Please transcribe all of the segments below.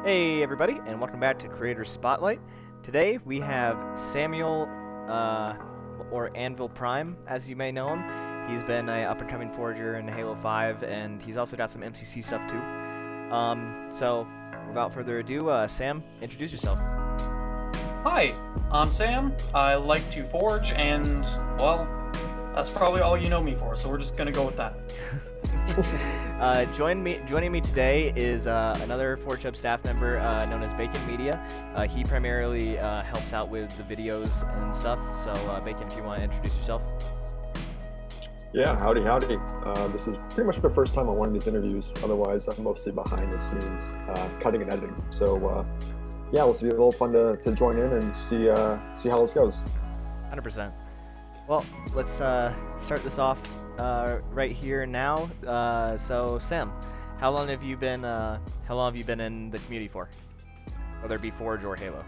Hey everybody, and welcome back to Creator Spotlight. Today we have Samuel, uh, or Anvil Prime, as you may know him. He's been a up-and-coming forager in Halo 5, and he's also got some MCC stuff too. So without further ado, Sam, introduce yourself. Hi, I'm Sam. I like to forge, and, well, that's probably all you know me for, so we're just gonna go with that. Joining me today is another Forge Hub staff member known as Bacon Media. He primarily helps out with the videos and stuff. So, Bacon, if you want to introduce yourself. Yeah, howdy. This is pretty much the first time on one of these interviews. Otherwise, I'm mostly behind the scenes, cutting and editing. So, yeah, it'll be a little fun to join in and see how this goes. 100%. Well, let's start this off right here now. So, Sam, how long have you been in the community for? Whether it be Forge or Halo.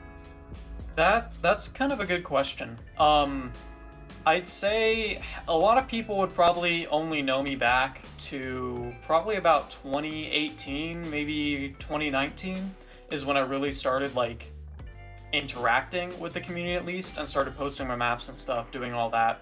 That's kind of a good question. I'd say a lot of people would probably only know me back to probably about 2018, maybe 2019 is when I really started like interacting with the community at least and started posting my maps and stuff, doing all that.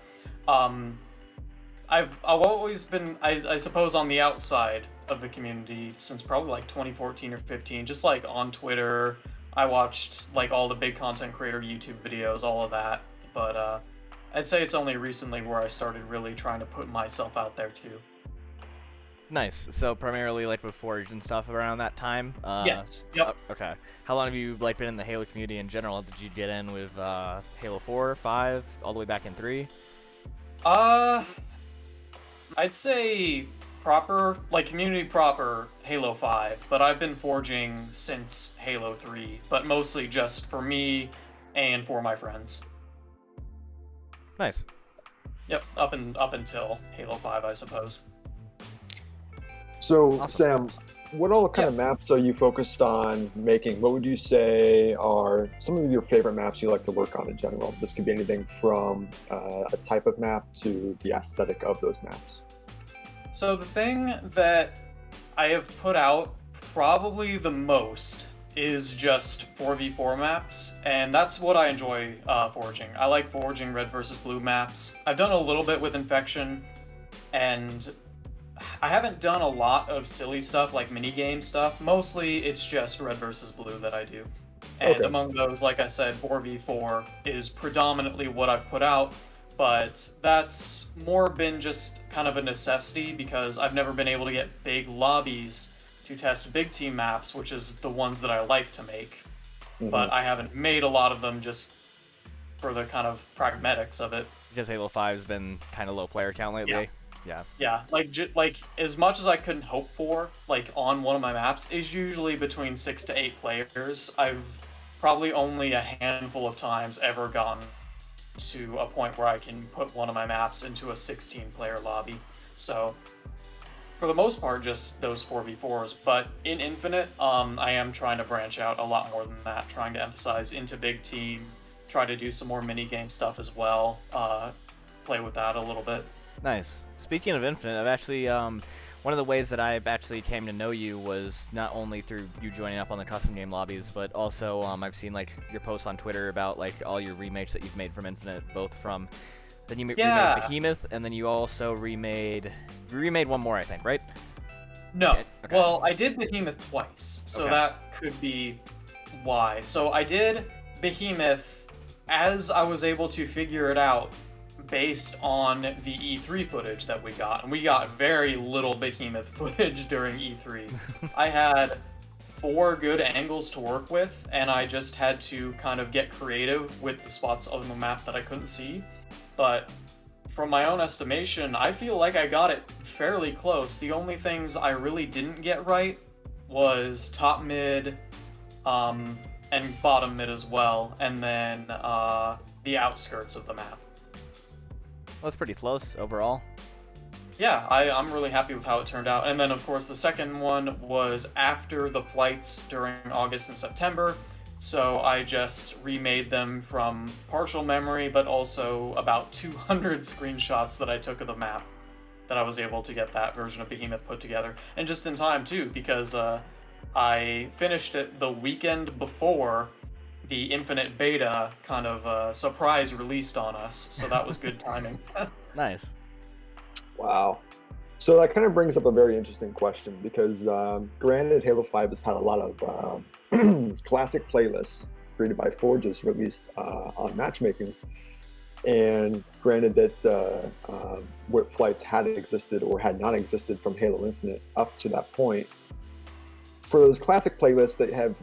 I've always been, I suppose, on the outside of the community since probably like 2014 or 15, just like on Twitter. I watched like all the big content creator YouTube videos, all of that. But I'd say it's only recently where I started really trying to put myself out there too. Nice. So primarily like with Forge and stuff around that time. Yes. Yep. Okay. How long have you like been in the Halo community in general? Did you get in with Halo 4, 5, all the way back in 3? Uh, I'd say proper, like community proper Halo 5, but I've been forging since Halo 3, but mostly just for me and for my friends. Nice. Yep, up until Halo 5, I suppose. So, Awesome. Sam, what all kind of maps are you focused on making? What would you say are some of your favorite maps you like to work on in general? This could be anything from a type of map to the aesthetic of those maps. So the thing that I have put out probably the most is just 4v4 maps, and that's what I enjoy forging. I like forging red versus blue maps. I've done a little bit with Infection, and I haven't done a lot of silly stuff like minigame stuff. Mostly it's just red versus blue that I do. And Okay. among those, like I said, 4v4 is predominantly what I've put out, but that's more been just kind of a necessity because I've never been able to get big lobbies to test big team maps, which is the ones that I like to make. But I haven't made a lot of them just for the kind of pragmatics of it. Because Halo 5's been kind of low player count lately. Yeah. Yeah, like as much as I couldn't hope for, like on one of my maps, is usually between 6 to 8 players. I've probably only a handful of times ever gotten to a point where I can put one of my maps into a 16-player lobby. So for the most part, just those 4v4s. But in Infinite, I am trying to branch out a lot more than that, trying to emphasize into big team, try to do some more minigame stuff as well, play with that a little bit. Nice. Speaking of Infinite, I've actually one of the ways that I actually came to know you was not only through you joining up on the custom game lobbies, but also I've seen like your posts on Twitter about like all your remakes that you've made from Infinite, both from then you remade Behemoth, and then you also remade one more, I think, right? No. Okay. Well, I did Behemoth twice, so that could be why. So I did Behemoth as I was able to figure it out based on the E3 footage that we got. And we got very little Behemoth footage during E3. I had 4 good angles to work with, and I just had to kind of get creative with the spots on the map that I couldn't see. But from my own estimation, I feel like I got it fairly close. The only things I really didn't get right was top mid, and bottom mid as well, and then the outskirts of the map. Well, it's pretty close overall. Yeah, I'm really happy with how it turned out. And then, of course, the second one was after the flights during August and September, so I just remade them from partial memory, but also about 200 screenshots that I took of the map that I was able to get that version of Behemoth put together. And just in time, too, because I finished it the weekend before the Infinite Beta kind of surprise released on us, so that was good timing. Nice. Wow. So that kind of brings up a very interesting question because, granted, Halo 5 has had a lot of classic playlists created by Forges released on matchmaking. And granted that what flights had existed or had not existed from Halo Infinite up to that point, for those classic playlists that have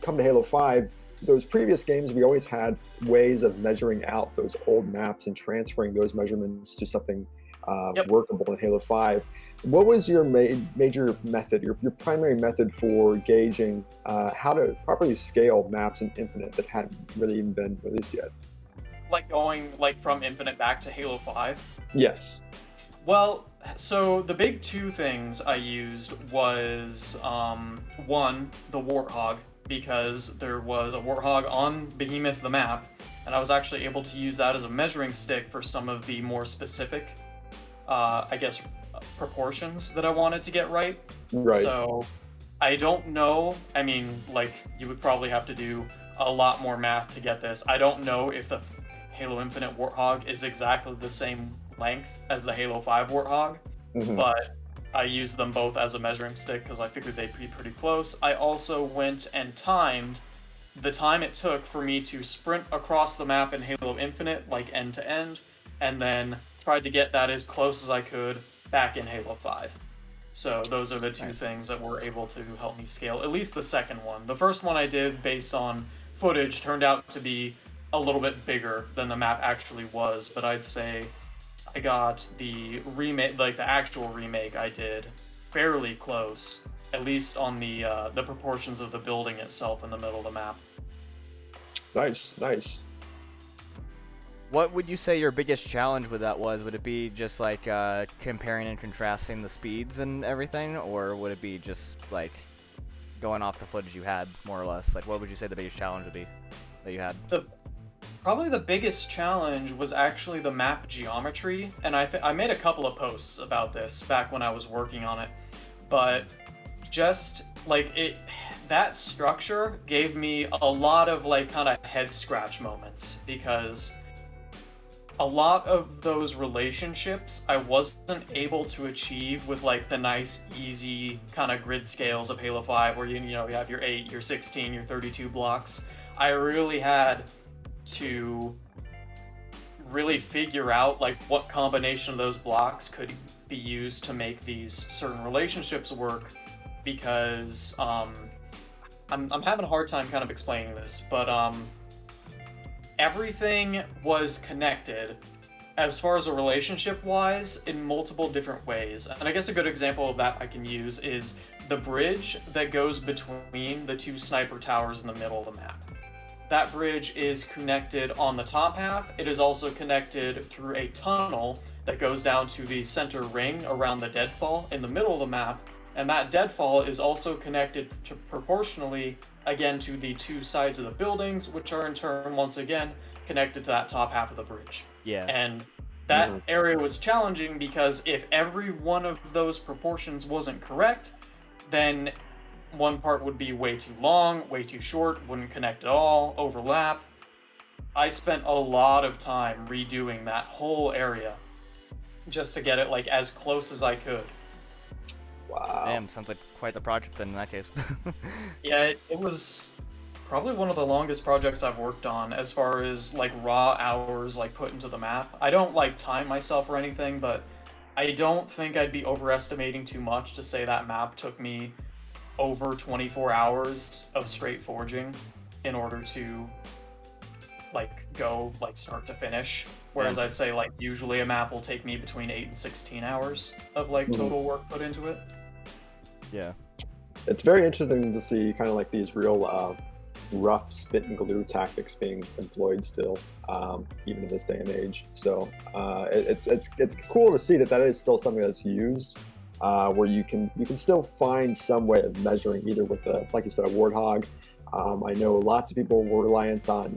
come to Halo 5, those previous games, we always had ways of measuring out those old maps and transferring those measurements to something Yep. workable in Halo 5. What was your major method, your primary method for gauging how to properly scale maps in Infinite that hadn't really even been released yet? Like going like from Infinite back to Halo 5. Yes. Well, so the big two things I used was one, the Warthog, because there was a Warthog on Behemoth the map, and I was actually able to use that as a measuring stick for some of the more specific, I guess, proportions that I wanted to get right. Right. So I don't know. I mean, like, you would probably have to do a lot more math to get this. I don't know if the Halo Infinite Warthog is exactly the same length as the Halo 5 Warthog, but I used them both as a measuring stick because I figured they'd be pretty close. I also went and timed the time it took for me to sprint across the map in Halo Infinite, like end to end, and then tried to get that as close as I could back in Halo 5. So those are the two things that were able to help me scale, at least the second one. The first one I did based on footage turned out to be a little bit bigger than the map actually was, but I'd say I got the remake, like the actual remake I did, fairly close, at least on the proportions of the building itself in the middle of the map. Nice, nice. What would you say your biggest challenge with that was? Would it be just like comparing and contrasting the speeds and everything, or would it be just like going off the footage you had, more or less? Like, what would you say the biggest challenge would be that you had? Probably the biggest challenge was actually the map geometry, and I made a couple of posts about this back when I was working on it, but just like that structure gave me a lot of like kind of head scratch moments, because a lot of those relationships I wasn't able to achieve with like the nice, easy kind of grid scales of Halo 5, where you have your 8, your 16, your 32 blocks. I really had to really figure out like what combination of those blocks could be used to make these certain relationships work, because I'm having a hard time kind of explaining this, but everything was connected as far as a relationship wise in multiple different ways. And I guess a good example of that I can use is the bridge that goes between the two sniper towers in the middle of the map. That bridge is connected on the top half. It is also connected through a tunnel that goes down to the center ring around the deadfall in the middle of the map. And that deadfall is also connected to proportionally, again, to the two sides of the buildings, which are in turn, once again, connected to that top half of the bridge. Yeah. And that area was challenging because if every one of those proportions wasn't correct, then one part would be way too long, way too short, wouldn't connect at all, overlap. I spent a lot of time redoing that whole area just to get it like as close as I could. Wow. Damn, sounds like quite the project then in that case. Yeah, it was probably one of the longest projects I've worked on as far as like raw hours like put into the map. I don't like time myself or anything, but I don't think I'd be overestimating too much to say that map took me over 24 hours of straight forging in order to like go like start to finish, whereas I'd say like usually a map will take me between 8 and 16 hours of like total work put into it. Yeah, it's very interesting to see kind of like these real rough spit and glue tactics being employed still, even in this day and age. So it's cool to see that is still something that's used, where you can still find some way of measuring, either with like you said, a Warthog. I know lots of people were reliant on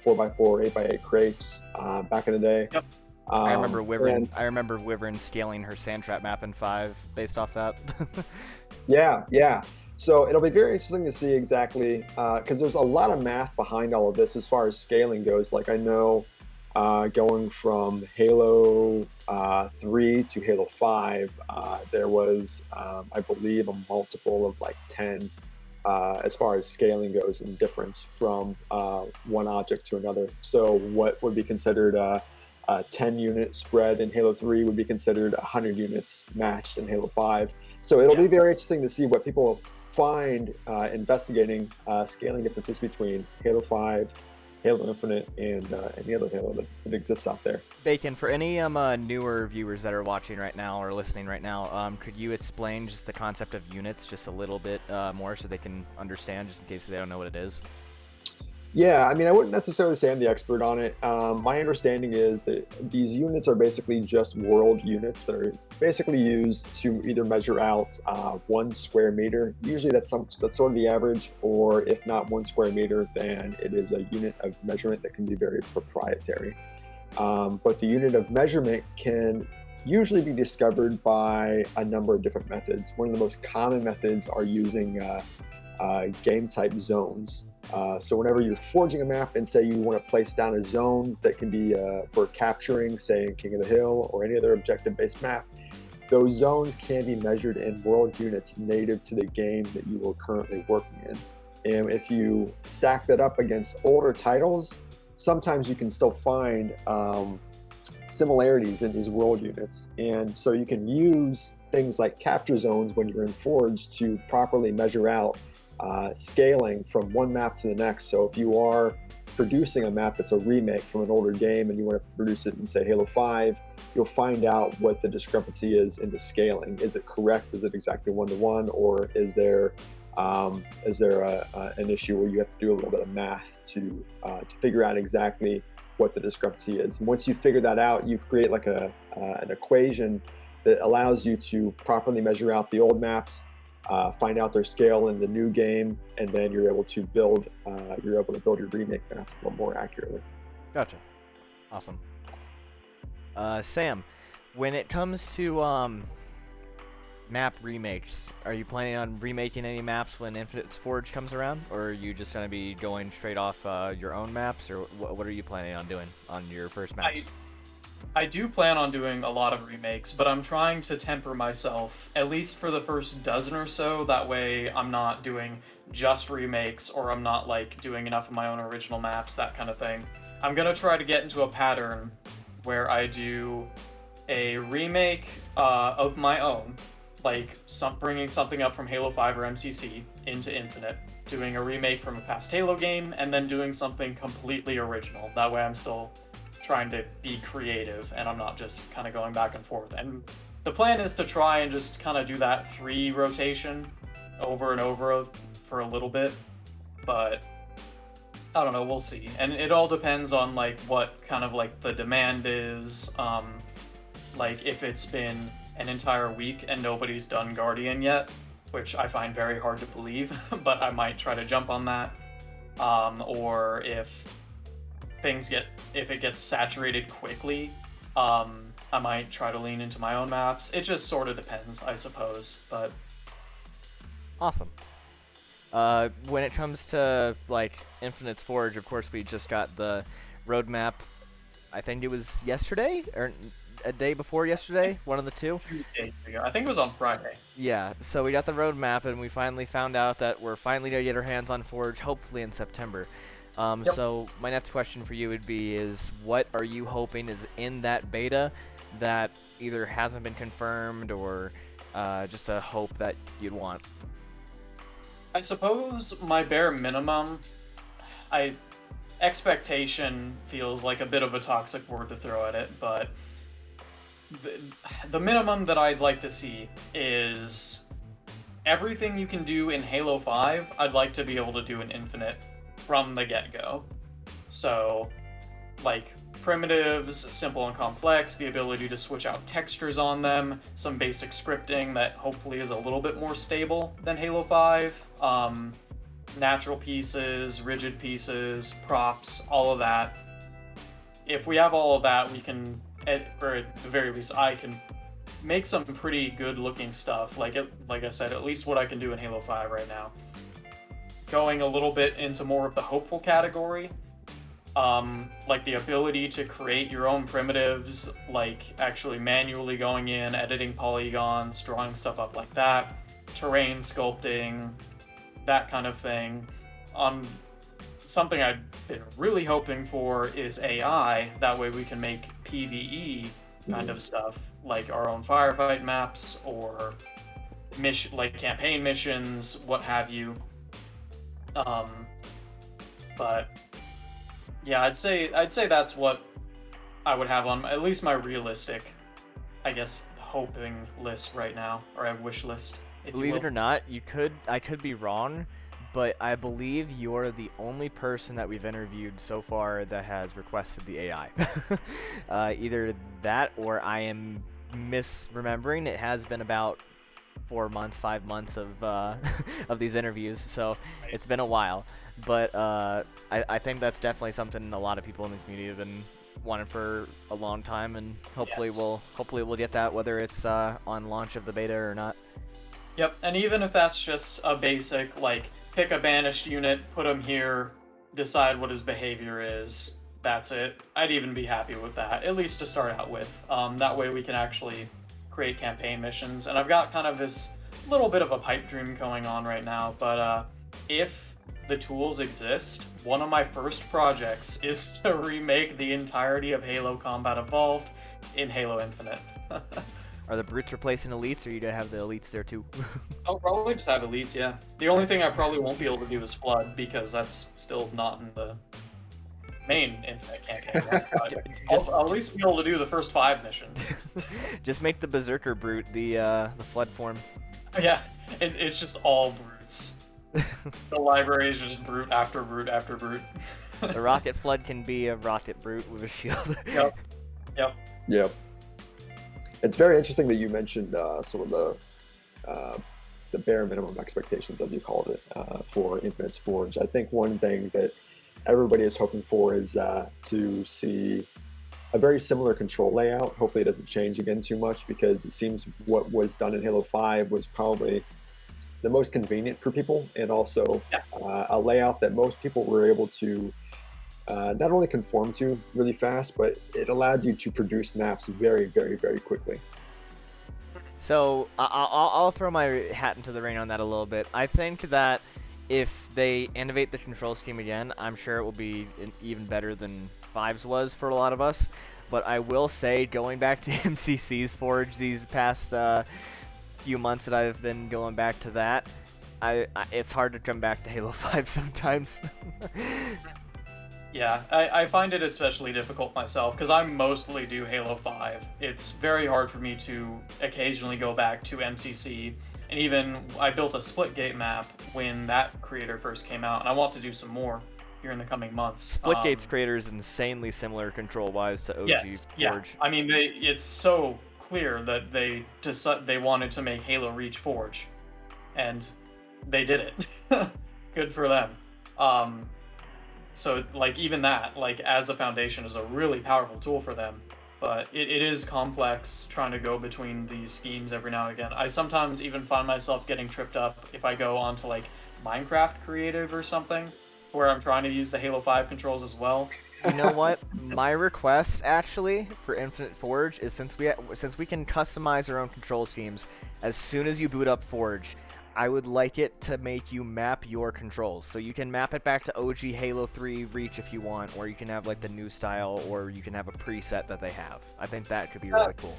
4x4, 8x8 crates back in the day. Yep. I remember Wyvern. I remember Wyvern scaling her sand trap map in 5 based off that. Yeah. So it'll be very interesting to see exactly, because there's a lot of math behind all of this as far as scaling goes. Like I know going from Halo 3 to Halo 5, there was, I believe, a multiple of like 10 as far as scaling goes in difference from one object to another. So what would be considered a 10 unit spread in Halo 3 would be considered 100 units matched in Halo 5. So it'll be very interesting to see what people find investigating scaling differences between Halo 5, Halo Infinite, and any other Halo that exists out there. Bacon, for any newer viewers that are watching right now or listening right now, could you explain just the concept of units just a little bit more so they can understand, just in case they don't know what it is? Yeah, I mean, I wouldn't necessarily say I'm the expert on it. My understanding is that these units are basically just world units that are basically used to either measure out 1 square meter. Usually that's sort of the average, or if not 1 square meter, then it is a unit of measurement that can be very proprietary. But the unit of measurement can usually be discovered by a number of different methods. One of the most common methods are using game type zones. So whenever you're forging a map and say you want to place down a zone that can be for capturing, say in King of the Hill or any other objective-based map, those zones can be measured in world units native to the game that you are currently working in. And if you stack that up against older titles, sometimes you can still find similarities in these world units. And so you can use things like capture zones when you're in Forge to properly measure out scaling from one map to the next. So if you are producing a map that's a remake from an older game and you want to produce it in, say, Halo 5, you'll find out what the discrepancy is in the scaling. Is it correct? Is it exactly 1-to-1? Or is there an issue where you have to do a little bit of math to figure out exactly what the discrepancy is? And once you figure that out, you create like an equation that allows you to properly measure out the old maps, find out their scale in the new game, and then you're able to build your remake maps a little more accurately. Gotcha. Awesome. Sam, when it comes to map remakes, are you planning on remaking any maps when Infinite Forge comes around, or are you just going to be going straight off your own maps, or what are you planning on doing on your first maps? I do plan on doing a lot of remakes, but I'm trying to temper myself, at least for the first dozen or so. That way I'm not doing just remakes, or I'm not like doing enough of my own original maps, that kind of thing. I'm gonna try to get into a pattern where I do a remake of my own, like bringing something up from Halo 5 or MCC into Infinite, doing a remake from a past Halo game, and then doing something completely original. That way I'm still trying to be creative and I'm not just kind of going back and forth. And the plan is to try and just kind of do that 3 rotation over and over for a little bit, but I don't know, we'll see. And it all depends on like what kind of like the demand is, like if it's been an entire week and nobody's done Guardian yet, which I find very hard to believe, but I might try to jump on that, or if it gets saturated quickly, I might try to lean into my own maps. It just sort of depends, I suppose, but... Awesome. When it comes to, like, Infinite Forge, of course, we just got the roadmap, I think it was yesterday, or a day before yesterday, one of the two. 2 days ago. I think it was on Friday. Yeah, so we got the roadmap, and we finally found out that we're finally going to get our hands on Forge, hopefully in September. Yep. So my next question for you would be what are you hoping is in that beta that either hasn't been confirmed or just a hope that you'd want? I suppose my bare minimum, expectation feels like a bit of a toxic word to throw at it, but the minimum that I'd like to see is everything you can do in Halo 5, I'd like to be able to do in Infinite from the get-go. So, like, primitives, simple and complex, the ability to switch out textures on them, some basic scripting that hopefully is a little bit more stable than Halo 5, natural pieces, rigid pieces, props, all of that. If we have all of that, we can, or at the very least I can make some pretty good looking stuff. Like I said, at least what I can do in Halo 5 right now. Going a little bit into more of the hopeful category, like the ability to create your own primitives, like actually manually going in, editing polygons, drawing stuff up like that, terrain sculpting, that kind of thing. Something I've been really hoping for is AI. That way we can make PvE kind of stuff, like our own firefight maps or like campaign missions, what have you. But yeah, I'd say that's what I would have on at least my realistic, I guess, hoping list right now, or a wish list. Believe it or not, I could be wrong, but I believe you're the only person that we've interviewed so far that has requested the AI. Either that or I am misremembering. It has been about 4 months, 5 months of of these interviews, so it's been a while. But I think that's definitely something a lot of people in the community have been wanting for a long time, and hopefully we'll get that, whether it's on launch of the beta or not. Yep, and even if that's just a basic, like, pick a banished unit, put him here, decide what his behavior is, that's it. I'd even be happy with that, at least to start out with. That way we can actually create campaign missions. And I've got kind of this little bit of a pipe dream going on right now, but if the tools exist, one of my first projects is to remake the entirety of Halo Combat Evolved in Halo Infinite. Are the brutes replacing elites, or you gonna have the elites there too? I'll probably just have elites, yeah. The only thing I probably won't be able to do is Flood, because that's still not in the main Infinite campaign. Right? I'll at least be able to do the first 5 missions. Just make the Berserker brute the Flood form. Yeah, it's just all brutes. The library is just brute after brute after brute. The Rocket Flood can be a rocket brute with a shield. Yep. It's very interesting that you mentioned some of the bare minimum expectations, as you called it, for Infinite's Forge. I think one thing that everybody is hoping for is to see a very similar control layout. Hopefully it doesn't change again too much, because it seems what was done in Halo 5 was probably the most convenient for people, and also a layout that most people were able to not only conform to really fast, but it allowed you to produce maps very, very, very quickly. So I'll throw my hat into the ring on that a little bit. I think that if they innovate the control scheme again, I'm sure it will be even better than 5's was for a lot of us. But I will say, going back to MCC's Forge these past few months that I've been going back to that, it's hard to come back to Halo 5 sometimes. Yeah, I find it especially difficult myself, because I mostly do Halo 5. It's very hard for me to occasionally go back to MCC, and even I built a Splitgate map when that creator first came out, and I want to do some more here in the coming months. Splitgate's creator is insanely similar control-wise to OG Forge. Yeah. I mean, it's so clear that they wanted to make Halo Reach Forge, and they did it. Good for them. So, like, even that, like, as a foundation is a really powerful tool for them, but it is complex trying to go between these schemes every now and again. I sometimes even find myself getting tripped up if I go onto, like, Minecraft Creative or something, where I'm trying to use the Halo 5 controls as well. You know what? My request, actually, for Infinite Forge is, since we can customize our own control schemes, as soon as you boot up Forge, I would like it to make you map your controls. So you can map it back to OG Halo 3 Reach if you want, or you can have like the new style, or you can have a preset that they have. I think that could be really cool.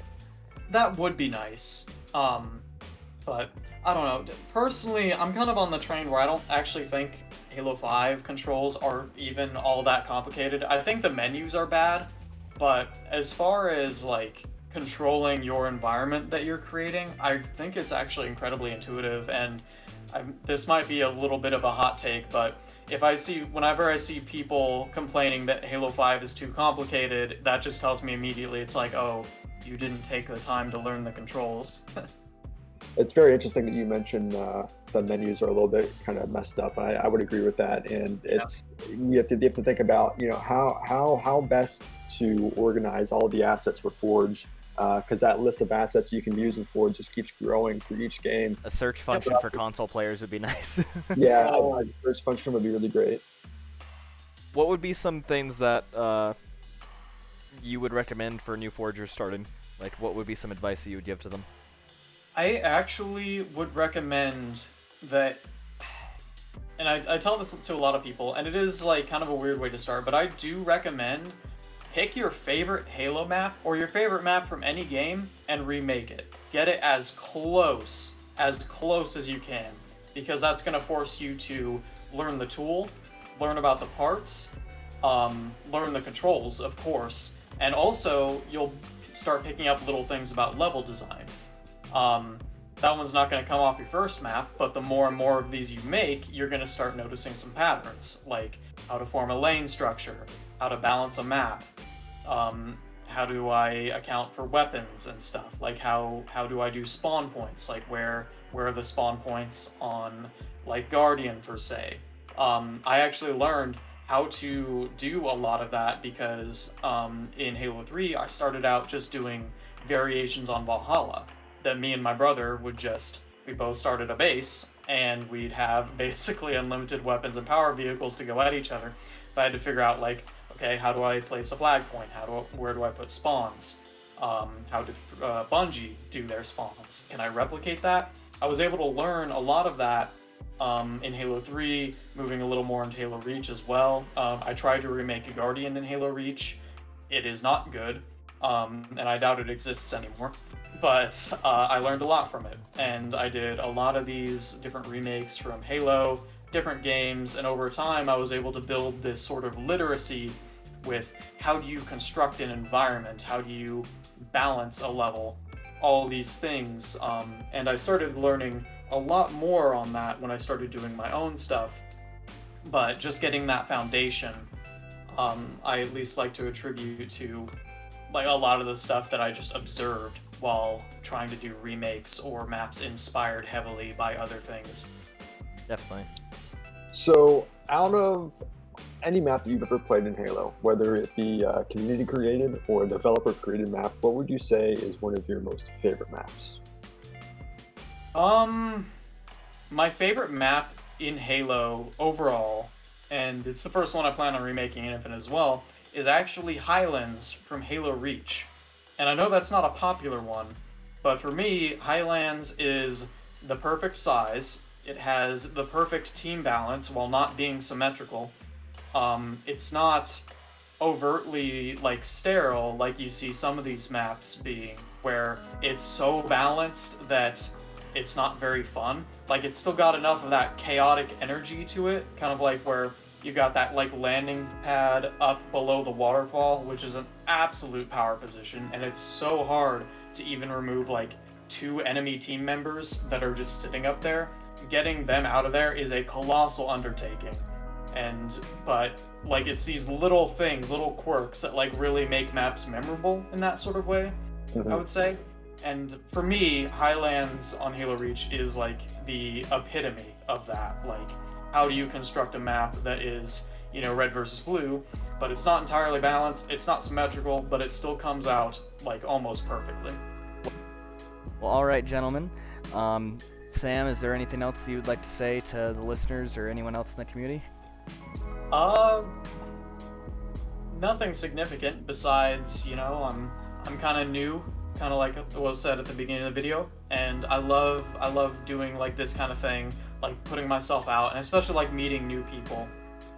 That would be nice. But I don't know. Personally, I'm kind of on the train where I don't actually think Halo 5 controls are even all that complicated. I think the menus are bad, but as far as like controlling your environment that you're creating, I think it's actually incredibly intuitive. And this might be a little bit of a hot take, but whenever I see people complaining that Halo 5 is too complicated, that just tells me immediately it's like, oh, you didn't take the time to learn the controls. It's very interesting that you mentioned the menus are a little bit kind of messed up. I would agree with that, and you have to think about how best to organize all the assets for Forge because that list of assets you can use in Forge just keeps growing for each game. A search function for console players would be nice. Yeah, a search function would be really great. What would be some things that you would recommend for new forgers starting? Like, what would be some advice that you would give to them? I actually would recommend that, and I tell this to a lot of people, and it is like kind of a weird way to start, but I do recommend pick your favorite Halo map or your favorite map from any game and remake it. Get it as close as you can, because that's going to force you to learn the tool, learn about the parts, learn the controls, of course, and also you'll start picking up little things about level design. That one's not going to come off your first map, but the more and more of these you make, you're going to start noticing some patterns, like how to form a lane structure, how to balance a map, how do I account for weapons and stuff, like how do I do spawn points, like where are the spawn points on, like, Guardian, per se. I actually learned how to do a lot of that because in Halo 3, I started out just doing variations on Valhalla. That me and my brother we both started a base, and we'd have basically unlimited weapons and power vehicles to go at each other. But I had to figure out, like, okay, how do I place a flag point? Where do I put spawns? How did Bungie do their spawns? Can I replicate that? I was able to learn a lot of that in Halo 3, moving a little more into Halo Reach as well. I tried to remake a Guardian in Halo Reach. It is not good, and I doubt it exists anymore. But I learned a lot from it, and I did a lot of these different remakes from Halo, different games, and over time I was able to build this sort of literacy with how do you construct an environment, how do you balance a level, all these things, and I started learning a lot more on that when I started doing my own stuff. But just getting that foundation, I at least like to attribute to, like, a lot of the stuff that I just observed while trying to do remakes or maps inspired heavily by other things. Definitely. So, out of any map that you've ever played in Halo, whether it be community created or developer created map, what would you say is one of your most favorite maps? My favorite map in Halo overall, and it's the first one I plan on remaking in Infinite as well, is actually Highlands from Halo Reach. And I know that's not a popular one, but for me, Highlands is the perfect size. It has the perfect team balance while not being symmetrical. It's not overtly, like, sterile like you see some of these maps being, where it's so balanced that it's not very fun. Like, it's still got enough of that chaotic energy to it, kind of like where you've got that, like, landing pad up below the waterfall, which is an absolute power position, and it's so hard to even remove, like, 2 enemy team members that are just sitting up there. Getting them out of there is a colossal undertaking. But, like, it's these little things, little quirks that, like, really make maps memorable in that sort of way, I would say. And for me, Highlands on Halo Reach is, like, the epitome of that. Like, how do you construct a map that is, you know, red versus blue, but it's not entirely balanced, it's not symmetrical, but it still comes out, like, almost perfectly. Well, all right, gentlemen. Sam, is there anything else you would like to say to the listeners or anyone else in the community? Nothing significant besides, you know, I'm kind of new, kind of like was said at the beginning of the video, and I love doing, like, this kind of thing, like putting myself out, and especially, like, meeting new people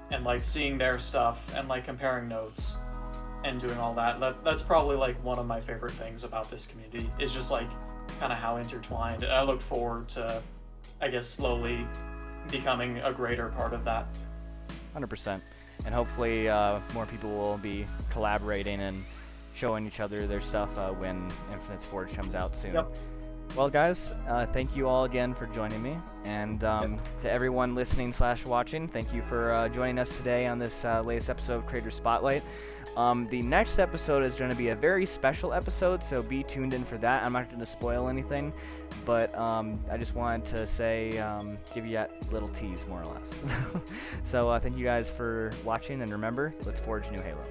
and, like, seeing their stuff and, like, comparing notes and doing all that. That's probably, like, one of my favorite things about this community, is just, like, kind of how intertwined, and I look forward to, I guess, slowly becoming a greater part of that. 100%. And hopefully more people will be collaborating and showing each other their stuff when Infinite's Forge comes out soon. Yep. Well, guys, thank you all again for joining me, and to everyone listening / watching, thank you for joining us today on this latest episode of Creator Spotlight. The next episode is going to be a very special episode, so be tuned in for that. I'm not going to spoil anything, but I just wanted to say, give you that little tease, more or less. So thank you guys for watching, and remember, let's forge new Halo.